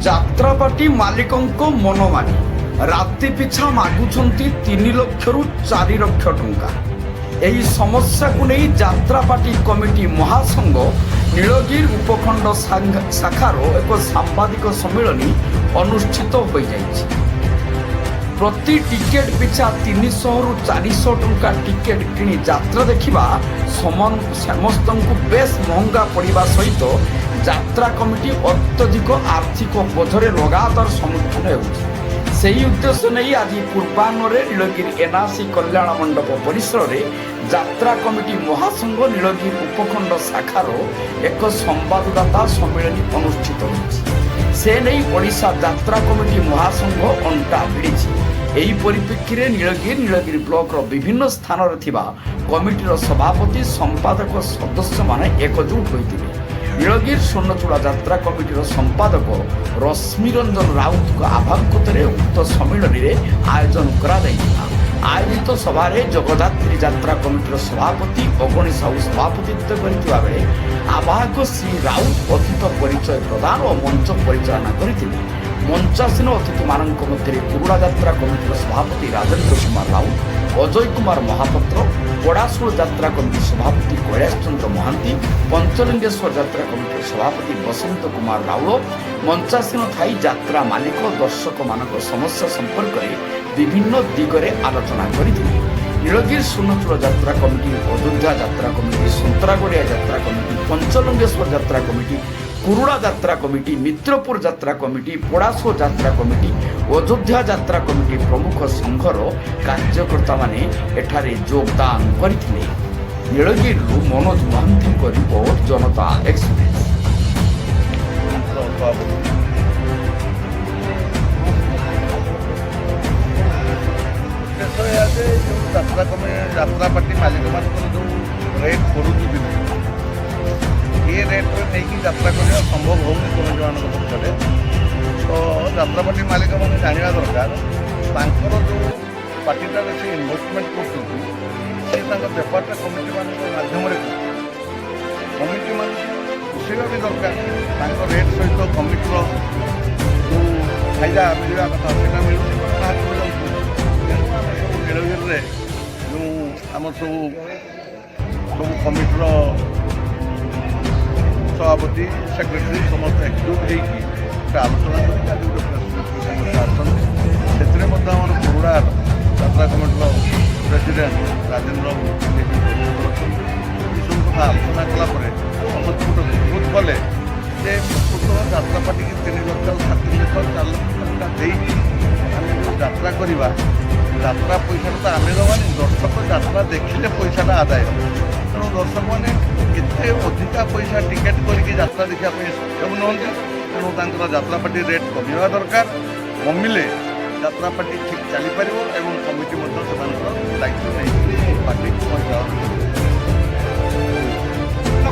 ଯାତ୍ରାପାଟି ମାଲିକଙ୍କ ମନମାନି ରାତି ପିଛା ମାଗୁଛନ୍ତି 3 ଲକ୍ଷରୁ 4 ଲକ୍ଷ ଟଙ୍କା। ଏହି ସମସ୍ୟାକୁ ନେଇ ଯାତ୍ରାପାଟି କମିଟି ମହାସଂଘ ନୀଳଗିରି ଉପଖଣ୍ଡ ଶାଖାର ଏକ ସାମ୍ବାଦିକ ସମ୍ମିଳନୀ ଅନୁଷ୍ଠିତ ହୋଇଯାଇଛି। ପ୍ରତି ଟିକେଟ ପିଛା 300ରୁ 400 ଟଙ୍କା ଟିକେଟ କିଣି ଯାତ୍ରା ଦେଖିବା ସମସ୍ତଙ୍କୁ ବେଶ ମହଙ୍ଗା ପଡ଼ିବା ସହିତ ଯାତ୍ରା କମିଟି ଅତ୍ୟଧିକ ଆର୍ଥିକ ବୋଝରେ ଲଗାତାର ସମ୍ମୁଖୀନ ହେଉଛି। ସେହି ଉଦ୍ଦେଶ୍ୟ ନେଇ ଆଜି ପୂର୍ବାହ୍ନରେ ନୀଳଗିରି ଏନ୍ଆର୍ସି କଲ୍ୟାଣ ମଣ୍ଡପ ପରିସରରେ ଯାତ୍ରା କମିଟି ମହାସଂଘ ନୀଳଗିରି ଉପଖଣ୍ଡ ଶାଖାର ଏକ ସମ୍ବାଦଦାତା ସମ୍ମିଳନୀ ଅନୁଷ୍ଠିତ ହୋଇଛି। ସେ ନେଇ ଓଡ଼ିଶା ଯାତ୍ରା କମିଟି ମହାସଂଘ ଅଣ୍ଟା ଭିଡ଼ିଛି। ଏହି ପରିପ୍ରେକ୍ଷୀରେ ନୀଳଗିରି ବ୍ଲକର ବିଭିନ୍ନ ସ୍ଥାନରେ ଥିବା କମିଟିର ସଭାପତି ସମ୍ପାଦକ ସଦସ୍ୟମାନେ ଏକଜୁଟ ହୋଇଥିଲେ। ନୀଳଗିରି ସ୍ୱର୍ଣ୍ଣଚୂଡ଼ା ଯାତ୍ରା କମିଟିର ସମ୍ପାଦକ ରଶ୍ମିରଞ୍ଜନ ରାଉତଙ୍କ ଆଭାବକତରେ ଉକ୍ତ ସମ୍ମିଳନୀରେ ଆୟୋଜନ କରାଯାଇଥିଲା। ଆୟୋଜିତ ସଭାରେ ଜଗଦ୍ଧାତ୍ରୀ ଯାତ୍ରା କମିଟିର ସଭାପତି ଅଗଣୀ ସାହୁ ସଭାପତିତ୍ୱ କରିଥିବା ବେଳେ ଆବାହକ ଶ୍ରୀ ରାଉତ ଅତିଥ ପରିଚୟ ପ୍ରଦାନ ଓ ମଞ୍ଚ ପରିଚାଳନା କରିଥିଲେ। ମଞ୍ଚାସୀନ ଅତିଥିମାନଙ୍କ ମଧ୍ୟରେ କୁରୁଡ଼ା ଯାତ୍ରା କମିଟିର ସଭାପତି ରାଜେନ୍ଦ୍ର କୁମାର ରାଉତ, ଅଜୟ କୁମାର ମହାପାତ୍ର, ପଡ଼ାଶୁଳ ଯାତ୍ରା କମିଟି ସଭାପତି କୈଳାସ ଚନ୍ଦ୍ର ମହାନ୍ତି, ପଞ୍ଚଲିଙ୍ଗେଶ୍ୱର ଯାତ୍ରା କମିଟିର ସଭାପତି ବସନ୍ତ କୁମାର ରାଉଳ ମଞ୍ଚାସୀନ ଥାଇ ଯାତ୍ରା ମାଲିକ ଦର୍ଶକମାନଙ୍କ ସମସ୍ୟା ସମ୍ପର୍କରେ ବିଭିନ୍ନ ଦିଗରେ ଆଲୋଚନା କରିଥିଲେ। ନୀଳଗିରି ସ୍ୱର୍ଣ୍ଣଚୂଡ଼ା ଯାତ୍ରା କମିଟି, ଅଯୋଧ୍ୟା ଯାତ୍ରା କମିଟି, ସନ୍ତରାଗଡ଼ିଆ ଯାତ୍ରା କମିଟି, ପଞ୍ଚଲିଙ୍ଗେଶ୍ୱର ଯାତ୍ରା କମିଟି, କୁରୁଡ଼ା ଯାତ୍ରା କମିଟି, ମିତ୍ରପୁର ଯାତ୍ରା କମିଟି, ପଡ଼ାଶୁଳ ଯାତ୍ରା କମିଟି, ଅଯୋଧ୍ୟା ଯାତ୍ରା କମିଟି ପ୍ରମୁଖ ସଂଘର କାର୍ଯ୍ୟକର୍ତ୍ତାମାନେ ଏଠାରେ ଯୋଗଦାନ କରିଥିଲେ। ନୀଳଗିରିରୁ ମନୋଜ ମହାନ୍ତିଙ୍କ ରିପୋର୍ଟ, ଜନତା ଏକ୍ସପ୍ରେସ। ଯାତ୍ରାପାଟି ମାଲିକମାନଙ୍କର ଯେଉଁ ରେଟ୍ ପଡ଼ୁଛି ଏ ରେଟ୍ରେ ନେଇକି ଯାତ୍ରା କରିବା ସମ୍ଭବ ହେଉନି କମିଟିମାନଙ୍କ ପକ୍ଷରେ। ତ ଯାତ୍ରାପାଟି ମାଲିକମାନେ ଜାଣିବା ଦରକାର ତାଙ୍କର ଯେଉଁ ପାର୍ଟିଟାରେ ସେ ଇନଭେଷ୍ଟମେଣ୍ଟ କରୁଛନ୍ତି ସେ ତାଙ୍କ ବେପାରଟା କମିଟିମାନଙ୍କ ମାଧ୍ୟମରେ କମିଟିମାନଙ୍କୁ ପୋଷେଇବା ବି ଦରକାର। ତାଙ୍କ ରେଟ୍ ସହିତ କମିଟିର ଯେଉଁ ଫାଇଦା ମିଳିବା କଥା ସେଇଟା ମିଳୁନି, କାହାକୁ ମିଳୁଛି। ତେଣୁ ଆମେ ସବୁ ନୀଳଗିରିରେ ଯେଉଁ ଆମର ସବୁ କମିଟିର ସଭାପତି, ସେକ୍ରେଟାରୀ ସମସ୍ତେ ଏକଜୁଟ ହେଇକି ଗୋଟେ ଆଲୋଚନା କରିକି ଆଜି ଗୋଟେ ପ୍ରେସ୍ ଆସନ୍ତି। ସେଥିରେ ମଧ୍ୟ ଆମର କୁରୁଡ଼ା ଯାତ୍ରା କମିଟିର ପ୍ରେସିଡେଣ୍ଟ ରାଜେନ୍ଦ୍ର ଅଛନ୍ତି। ଏସବୁ କଥା ଆଲୋଚନା କଲା ପରେ ସମସ୍ତେ ଗୋଟେ ବିରୋଧ କଲେ ଯେ ପ୍ରକୃତ ଯାତ୍ରାପାଟିକି 3 ଲକ୍ଷ, 7 ଲକ୍ଷ, 4 ଲକ୍ଷ ଟଙ୍କା ଦେଇକି ଆମେ ଯେଉଁ ଯାତ୍ରା କରିବା, ଯାତ୍ରା ପଇସାଟା ତ ଆମେ ଦେବାନି, ଦର୍ଶକ ଯାତ୍ରା ଦେଖିଲେ ପଇସାଟା ଆଦାୟ ହେବ। ତେଣୁ ଦର୍ଶକମାନେ ଏତେ ଅଧିକା ପଇସା ଟିକେଟ୍ କରିକି ଯାତ୍ରା ଦେଖିବା ପାଇଁ ସକ୍ଷମ ନୁହନ୍ତି। ତେଣୁ ତାଙ୍କର ଯାତ୍ରାପାଟି ରେଟ୍ କମିବା ଦରକାର। କମିଲେ ଯାତ୍ରାପାଟି ଠିକ୍ ଚାଲିପାରିବ ଏବଂ କମିଟି ମଧ୍ୟ ସେମାନଙ୍କର ଦାୟିତ୍ୱ ନେଇକି ପାର୍ଟିକୁ ପରିଚାଳନା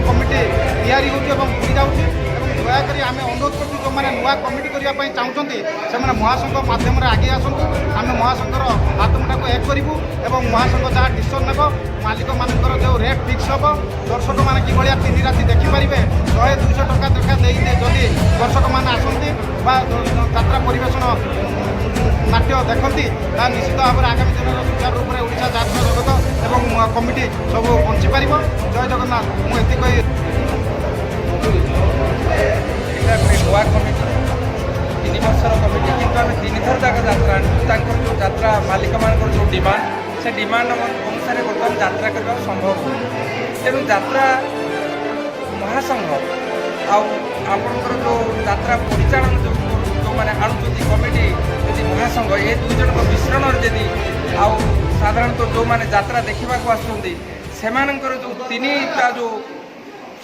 କମିଟି ତିଆରି ହେଉଛି ଏବଂ ଯାଉଛି। ଦୟାକରି ଆମେ ଅନୁରୋଧ କରୁଛୁ ଯେଉଁମାନେ ନୂଆ କମିଟି କରିବା ପାଇଁ ଚାହୁଁଛନ୍ତି ସେମାନେ ମହାସଂଘ ମାଧ୍ୟମରେ ଆଗେଇ ଆସନ୍ତୁ। ଆମେ ମହାସଂଘର ହାତମୁଠାକୁ ଏକ କରିବୁ ଏବଂ ମହାସଂଘ ଯାହା ଡିସିସନ୍ ନେବ, ମାଲିକମାନଙ୍କର ଯେଉଁ ରେଟ୍ ଫିକ୍ସ ହେବ, ଦର୍ଶକମାନେ କିଭଳିଆ 3 ରାତି ଦେଖିପାରିବେ, 100-200 ଟଙ୍କା ଲେଖା ଦେଇ ଯଦି ଦର୍ଶକମାନେ ଆସନ୍ତି ବା ଯାତ୍ରା ପରିବେଷଣ ନାଟ୍ୟ ଦେଖନ୍ତି, ତାହା ନିଶ୍ଚିତ ଭାବରେ ଆଗାମୀ ଦିନରେ ସୁଚାରୁ ରୂପରେ ଓଡ଼ିଶା ଯାତ୍ରା ଜଗତ ଏବଂ କମିଟି ସବୁ ବଞ୍ଚିପାରିବ। ଜୟ ଜଗନ୍ନାଥ। ମୁଁ ଏତିକି ନୂଆ କମିଟି 3 ବର୍ଷର କମିଟି, କିନ୍ତୁ ଆମେ 3 ଥର ଯାକ ଯାତ୍ରା ତାଙ୍କର ଯେଉଁ ଯାତ୍ରା ମାଲିକମାନଙ୍କର ଯେଉଁ ଡିମାଣ୍ଡ, ସେ ଡିମାଣ୍ଡ ଅନୁସାରେ ବର୍ତ୍ତମାନ ଯାତ୍ରା କରିବା ସମ୍ଭବ ହୁଏ। ତେଣୁ ଯାତ୍ରା ମହାସଂଘ ଆଉ ଆପଣଙ୍କର ଯେଉଁ ଯାତ୍ରା ପରିଚାଳନା ଯେଉଁମାନେ ଆଣୁଛନ୍ତି କମିଟି, ଯଦି ମହାସଂଘ ଏ 2 ଜଣଙ୍କ ମିଶ୍ରଣରେ ଯଦି ଆଉ ସାଧାରଣତଃ ଯେଉଁମାନେ ଯାତ୍ରା ଦେଖିବାକୁ ଆସୁଛନ୍ତି ସେମାନଙ୍କର ଯେଉଁ 3ଟା ଯେଉଁ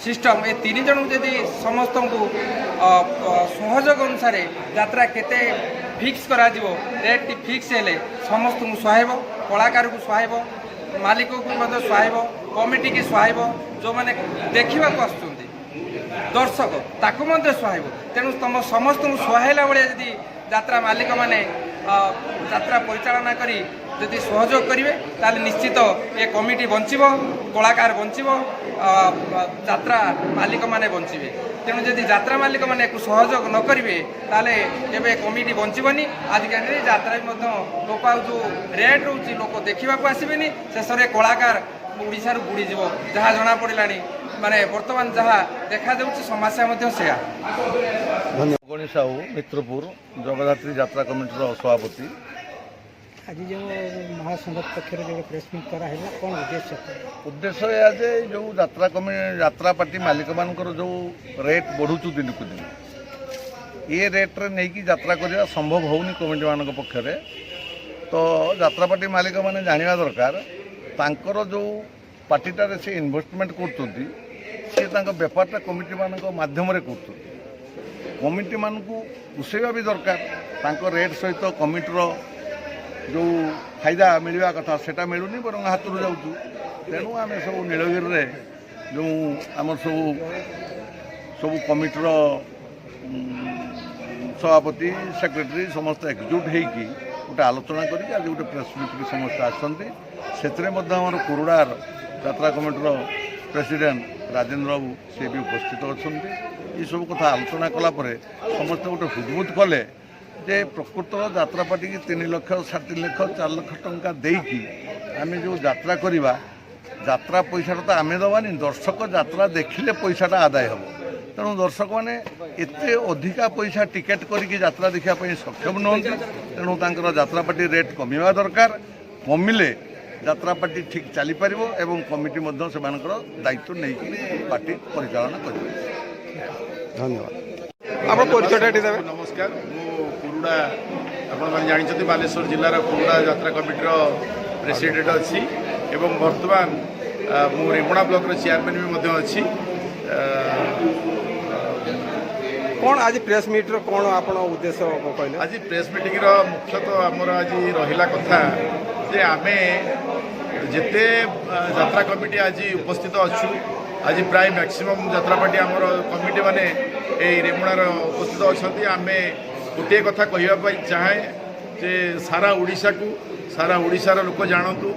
ସିଷ୍ଟମ୍, ଏ 3 ଜଣଙ୍କୁ ଯଦି ସମସ୍ତଙ୍କୁ ସହଯୋଗ ଅନୁସାରେ ଯାତ୍ରା କେତେ ଫିକ୍ସ କରାଯିବ, ରେଟ୍ଟି ଫିକ୍ସ ହେଲେ ସମସ୍ତଙ୍କୁ ସୁହାଇବ, କଳାକାରକୁ ସୁହାଇବ, ମାଲିକକୁ ମଧ୍ୟ ସୁହାଇବ, କମିଟିକି ସୁହାଇବ, ଯେଉଁମାନେ ଦେଖିବାକୁ ଆସୁଛନ୍ତି ଦର୍ଶକ ତାକୁ ମଧ୍ୟ ସୁହାଇବ। ତେଣୁ ସମସ୍ତଙ୍କୁ ସୁହାଇଲା ଭଳିଆ ଯଦି ଯାତ୍ରା ମାଲିକମାନେ ଯାତ୍ରା ପରିଚାଳନା କରି যদি সহযোগ করবে তাহলে নিশ্চিত এ কমিটি বঞ্চিব, কলাকার বঞ্চিব, যাত্রা মালিক মানে বঞ্চিবে। তেণু যদি যাত্রা মালিক মানে সহযোগ ন করবে তাহলে কেবে কমিটি বঞ্চিবনি। আজকালি যাত্রা মধ্যে লোক যে রেট রয়েছে লোক দেখা আসবেনি, শেষে কলাকার ওড়িশার বুড়িଯିବ ଯାହା ଜଣାପଡ଼ିଲାଣି। ମାନେ ବର୍ତ୍ତମାନ ଯାହା ଦେଖାଯାଉଛି ସମସ୍ୟା ମଧ୍ୟ ସେୟା। ଗଣେଶ ସାହୁ ମିତ୍ରପୁର ଜଗଦ୍ଧାତ୍ରୀ ଯାତ୍ରା କମିଟିର ସଭାପତି। ଆଜି ଯେଉଁ ମହାସଂଘ ପକ୍ଷରୁ ଯେଉଁ ପ୍ରେସ୍ ମିଟ୍ କରାହେଲା କ'ଣ ଉଦ୍ଦେଶ୍ୟ? ଉଦ୍ଦେଶ୍ୟ ଏହା ଯେ ଯେଉଁ ଯାତ୍ରା ପାର୍ଟି ମାଲିକମାନଙ୍କର ଯେଉଁ ରେଟ୍ ବଢ଼ୁଛୁ ଦିନକୁ ଦିନ, ଏ ରେଟ୍ରେ ନେଇକି ଯାତ୍ରା କରିବା ସମ୍ଭବ ହେଉନି କମିଟିମାନଙ୍କ ପକ୍ଷରେ। ତ ଯାତ୍ରା ପାର୍ଟି ମାଲିକମାନେ ଜାଣିବା ଦରକାର ତାଙ୍କର ଯେଉଁ ପାର୍ଟିଟାରେ ସେ ଇନଭେଷ୍ଟମେଣ୍ଟ କରୁଛନ୍ତି ସେ ତାଙ୍କ ବେପାରଟା କମିଟିମାନଙ୍କ ମାଧ୍ୟମରେ କରୁଛନ୍ତି। କମିଟିମାନଙ୍କୁ ପୋଷେଇବା ବି ଦରକାର। ତାଙ୍କ ରେଟ୍ ସହିତ କମିଟିର ଯେଉଁ ଫାଇଦା ମିଳିବା କଥା ସେଇଟା ମିଳୁନି, ବରଂ ହାତରୁ ଯାଉଛୁ। ତେଣୁ ଆମେ ସବୁ ନୀଳଗିରିରେ ଯେଉଁ ଆମର ସବୁ କମିଟିର ସଭାପତି ସେକ୍ରେଟାରୀ ସମସ୍ତେ ଏକଜୁଟ ହେଇକି ଗୋଟେ ଆଲୋଚନା କରିକି ଆଜି ଗୋଟେ ପ୍ରେସ୍ ମିଟ୍କି ସମସ୍ତେ ଆସନ୍ତି। ସେଥିରେ ମଧ୍ୟ ଆମର କୁରୁଡ଼ାର ଯାତ୍ରା କମିଟିର ପ୍ରେସିଡେଣ୍ଟ ରାଜେନ୍ଦ୍ର ବାବୁ ସେ ବି ଉପସ୍ଥିତ ଅଛନ୍ତି। ଏସବୁ କଥା ଆଲୋଚନା କଲା ପରେ ସମସ୍ତେ ଗୋଟେ ହୃଦବୁଦ କଲେ ଯେ ପ୍ରକୃତର ଯାତ୍ରା ପାର୍ଟିକି 3 ଲକ୍ଷ, 3.5 ଲକ୍ଷ, 4 ଲକ୍ଷ ଟଙ୍କା ଦେଇକି ଆମେ ଯେଉଁ ଯାତ୍ରା କରିବା, ଯାତ୍ରା ପଇସାଟା ତ ଆମେ ଦେବାନି, ଦର୍ଶକ ଯାତ୍ରା ଦେଖିଲେ ପଇସାଟା ଆଦାୟ ହେବ। ତେଣୁ ଦର୍ଶକମାନେ ଏତେ ଅଧିକା ପଇସା ଟିକେଟ୍ କରିକି ଯାତ୍ରା ଦେଖିବା ପାଇଁ ସକ୍ଷମ ନୁହନ୍ତି। ତେଣୁ ତାଙ୍କର ଯାତ୍ରା ପାର୍ଟି ରେଟ୍ କମିବା ଦରକାର। କମିଲେ ଯାତ୍ରା ପାର୍ଟି ଠିକ୍ ଚାଲିପାରିବ ଏବଂ କମିଟି ମଧ୍ୟ ସେମାନଙ୍କର ଦାୟିତ୍ୱ ନେଇକି ପାର୍ଟି ପରିଚାଳନା କରିବେ। ଧନ୍ୟବାଦ। ଆପଣ ପରିଚୟଟା ଏଠି ଦେବେ। ନମସ୍କାର, ମୁଁ କୁରୁଡ଼ା, ଆପଣମାନେ ଜାଣିଛନ୍ତି ବାଲେଶ୍ୱର ଜିଲ୍ଲାର କୁରୁଡ଼ା ଯାତ୍ରା କମିଟିର ପ୍ରେସିଡେଣ୍ଟ ଅଛି ଏବଂ ବର୍ତ୍ତମାନ ମୁଁ ରେମୁଣା ବ୍ଲକର ଚେୟାରମ୍ୟାନ୍ ବି ମଧ୍ୟ ଅଛି। କ'ଣ ଆଜି ପ୍ରେସ୍ ମିଟ୍ର କ'ଣ ଆପଣ ଉଦ୍ଦେଶ୍ୟ କହିଲେ? ଆଜି ପ୍ରେସ୍ ମିଟିଂର ମୁଖ୍ୟତଃ ଆମର ଆଜି ରହିଲା କଥା ଯେ ଆମେ ଯେତେ ଯାତ୍ରା କମିଟି ଆଜି ଉପସ୍ଥିତ ଅଛୁ, ଆଜି ପ୍ରାୟ ମ୍ୟାକ୍ସିମମ୍ ଯାତ୍ରା ପାର୍ଟି ଆମର କମିଟି ମାନେ ଏଇ ରେମୁଣାର ଉପସ୍ଥିତ ଅଛନ୍ତି। ଆମେ ଗୋଟିଏ କଥା କହିବା ପାଇଁ ଚାହେଁ ଯେ ସାରା ଓଡ଼ିଶାର ଲୋକ ଜାଣନ୍ତୁ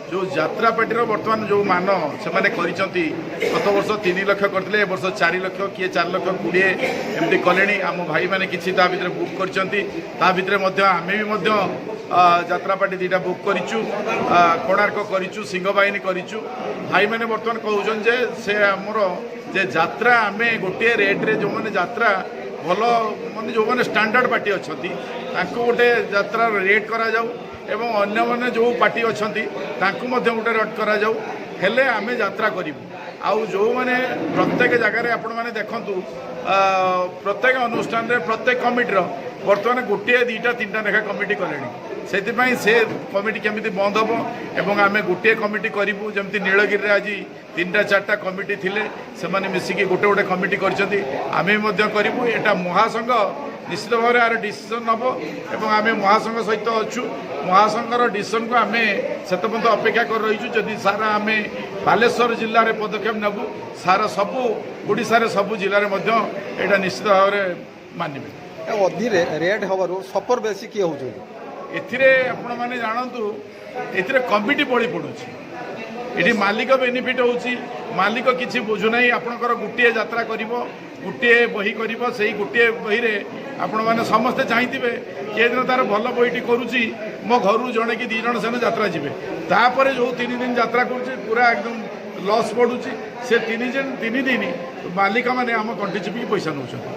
ଯେଉଁ ଯାତ୍ରା ପାର୍ଟିର ବର୍ତ୍ତମାନ ଯେଉଁ ମାନ ସେମାନେ କରିଛନ୍ତି। ଗତ ବର୍ଷ 3 ଲକ୍ଷ କରିଥିଲେ, ଏ ବର୍ଷ 4 ଲକ୍ଷ, କିଏ 4 ଲକ୍ଷ 20 ଏମିତି କଲେଣି। ଆମ ଭାଇମାନେ କିଛି ତା ଭିତରେ ବୁକ୍ କରିଛନ୍ତି। ତା ଭିତରେ ମଧ୍ୟ ଆମେ ବି ମଧ୍ୟ ଯାତ୍ରା ପାର୍ଟି 2ଟା ବୁକ୍ କରିଛୁ, କୋଣାର୍କ କରିଛୁ, ସିଂହବାହିନୀ କରିଛୁ। ଭାଇମାନେ ବର୍ତ୍ତମାନ କହୁଛନ୍ତି ଯେ ସେ ଆମର ଯେ ଯାତ୍ରା ଆମେ ଗୋଟିଏ ରେଟ୍ରେ ଯେଉଁମାନେ ଯାତ୍ରା ଭଲ ମାନେ ଯେଉଁମାନେ ଷ୍ଟାଣ୍ଡାର୍ଡ଼ ପାର୍ଟି ଅଛନ୍ତି ତାଙ୍କୁ ଗୋଟେ ଯାତ୍ରାର ରେଟ୍ କରାଯାଉ ଏବଂ ଅନ୍ୟମାନେ ଯେଉଁ ପାର୍ଟି ଅଛନ୍ତି ତାଙ୍କୁ ମଧ୍ୟ ଗୋଟେ ରେଟ୍ କରାଯାଉ, ହେଲେ ଆମେ ଯାତ୍ରା କରିବୁ। ଆଉ ଯେଉଁମାନେ ପ୍ରତ୍ୟେକ ଜାଗାରେ ଆପଣମାନେ ଦେଖନ୍ତୁ ପ୍ରତ୍ୟେକ ଅନୁଷ୍ଠାନରେ ପ୍ରତ୍ୟେକ କମିଟିର ବର୍ତ୍ତମାନ 1, 2, 3ଟା ଲେଖା କମିଟି କଲେଣି। ସେଥିପାଇଁ ସେ କମିଟି କେମିତି ବନ୍ଦ ହେବ ଏବଂ ଆମେ ଗୋଟିଏ କମିଟି କରିବୁ। ଯେମିତି ନୀଳଗିରିରେ ଆଜି 3ଟା 4ଟା କମିଟି ଥିଲେ, ସେମାନେ ମିଶିକି ଗୋଟେ କମିଟି କରିଛନ୍ତି, ଆମେ ମଧ୍ୟ କରିବୁ। ଏଇଟା ମହାସଂଘ ନିଶ୍ଚିତ ଭାବରେ ଆର ଡିସିସନ୍ ନେବ ଏବଂ ଆମେ ମହାସଂଘ ସହିତ ଅଛୁ। ମହାସଂଘର ଡିସିସନ୍କୁ ଆମେ ସେତେ ପର୍ଯ୍ୟନ୍ତ ଅପେକ୍ଷା କରି ରହିଛୁ। ଯଦି ସାରା ଆମେ ବାଲେଶ୍ୱର ଜିଲ୍ଲାରେ ପଦକ୍ଷେପ ନେବୁ, ସାରା ସବୁ ଓଡ଼ିଶାରେ ସବୁ ଜିଲ୍ଲାରେ ମଧ୍ୟ ଏଇଟା ନିଶ୍ଚିତ ଭାବରେ ମାନିବେ। ଅଧିରେ ରେଟ୍ ହେବାରୁ ସଫର ବେଶୀ କିଏ ହେଉଛନ୍ତି? ଏଥିରେ ଆପଣମାନେ ଜାଣନ୍ତୁ, ଏଥିରେ କମିଟି ବଳି ପଡ଼ୁଛି। ଏଠି ମାଲିକ ବେନିଫିଟ୍ ହେଉଛି, ମାଲିକ କିଛି ବୁଝୁନାହିଁ। ଆପଣଙ୍କର ଗୋଟିଏ ଯାତ୍ରା କରିବ, ଗୋଟିଏ ବହି କରିବ, ସେଇ ଗୋଟିଏ ବହିରେ ଆପଣମାନେ ସମସ୍ତେ ଚାହିଁଥିବେ କିଏ ଦିନ ତାର ଭଲ ବହିଟି କରୁଛି ମୋ ଘରୁ ଜଣେ କି 2 ଜଣ ସେନେ ଯାତ୍ରା ଯିବେ। ତାପରେ ଯେଉଁ 3 ଦିନ ଯାତ୍ରା କରୁଛି ପୁରା ଏକଦମ ଲସ୍ ପଡ଼ୁଛି। ସେ 3 ଦିନ ମାଲିକମାନେ ଆମ ତଣ୍ଟି ଚିପିକି ପଇସା ନେଉଛନ୍ତି।